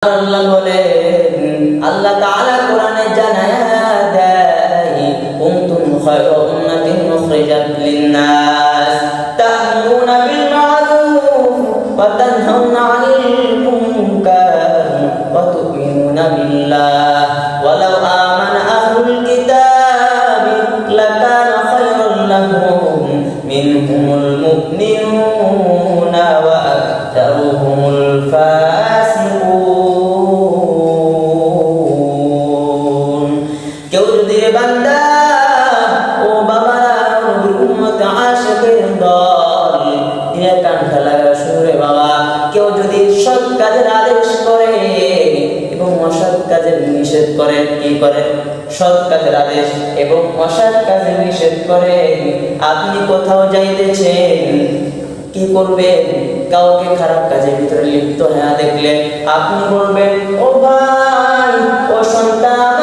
আল্লাহ বলেন, আল্লাহ তাআলা কোরআনে জানায়া দেয়, কুনতুম খায়রা উম্মাতিন উখরিজাত লিন-নাস তা'মুরুনা বিল মা'রুফ ওয়া তানহাউনা 'আনিল মুনকার ওয়া তু'মিনুনা বিল্লাহ ওয়ালাউ আমানা আহলুল কিতাবি লাকানা খায়রান লাহুম মিনহুমুল মুমিনুনা ওয়া আকতারুহুমুল ফাসিকুন। কেউ যদি বান্দা ও বাবারা নবীর উম্মত আশিকের দল দিয়ে কানটা লাগা শুনে বাবা, কেউ যদি সৎ কাজের আদেশ করে এবং অসৎ কাজের নিষেধ করে, কি করে? সৎ কাজের আদেশ এবং অসৎ কাজের নিষেধ করে। আপনি কোথাও যাইতেছেন, কি করবেন? কাউকে খারাপ কাজের ভিতরে লিপ্ত হয়ে দেখলে আপনি বলবেন, ও ভাই, ও সন্তান,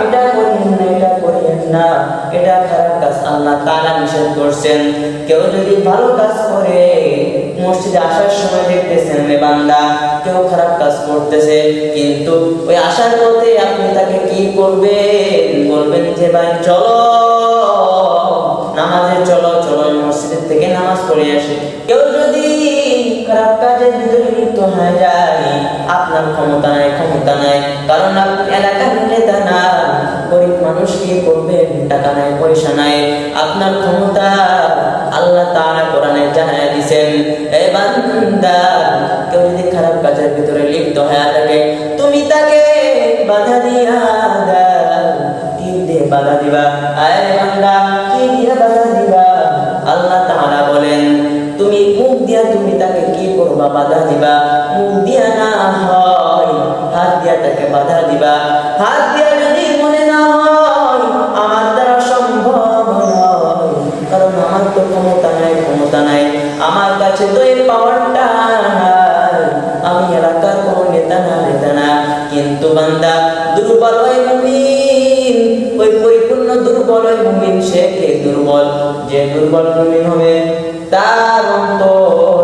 এটা করিয়েন না, এটা করিয়েন না, এটা খারাপ কাজ, আল্লাহ তাআলা নিষেধ করছেন। কেউ যদি ভালো কাজ করে, মসজিদে আসার সময় দেখতেছেন রে বান্দা কেউ খারাপ কাজ করতেছে, কিন্তু ওই আসার পথে আপনি তাকে কি করবেন? বলবেন যে ভাই চলো নামাজে, চলো চলো মসজিদের থেকে নামাজ পড়ে আসি। কেউ যদি খারাপ কাজের ভিতরে লিপ্ত হয়ে যায়, আপনার ক্ষমতা নাই, কারণ আপনি এলাকার নেতা না, গরিব মানুষ কি করবেন? টাকা নাই, পয়সা নাই, আপনার ক্ষমতা আল্লাহ তাআলা কোরআনে জানায়া দিবেন, এ বান্দা, কেউ যদি খারাপ কাজের ভিতরে লিপ্ত হয়ে থাকে, তুমি তাকে বাধা দিয়া দাও। কি দিয়ে বাধা দিবা? আয় বান্দা, কি দিয়ে বাধা দিবা? আল্লাহ তাআলা বলেন, তুমি মুখ দিয়া তুমি তাকে কি করবা? বাধা দিবা। মুখ দিয়া না হয়, হাত দিয়া তাকে বাধা দিবা। হাত দিয়া যদি মনে না হয় আমার দ্বারা সম্ভব নয়, কারণ আমার তো ক্ষমতা নাই, আমার কাছে তো এই পাওয়ারটা নাই, আমি এলাকার কোনো নেতা না, কিন্তু বান্দা দুর্বল হয় মুমিন, ওই পরিপূর্ণ দুর্বল হয় মুমিন। সে কে দুর্বল? যে দুর্বল মুমিন হবে তার অন্তর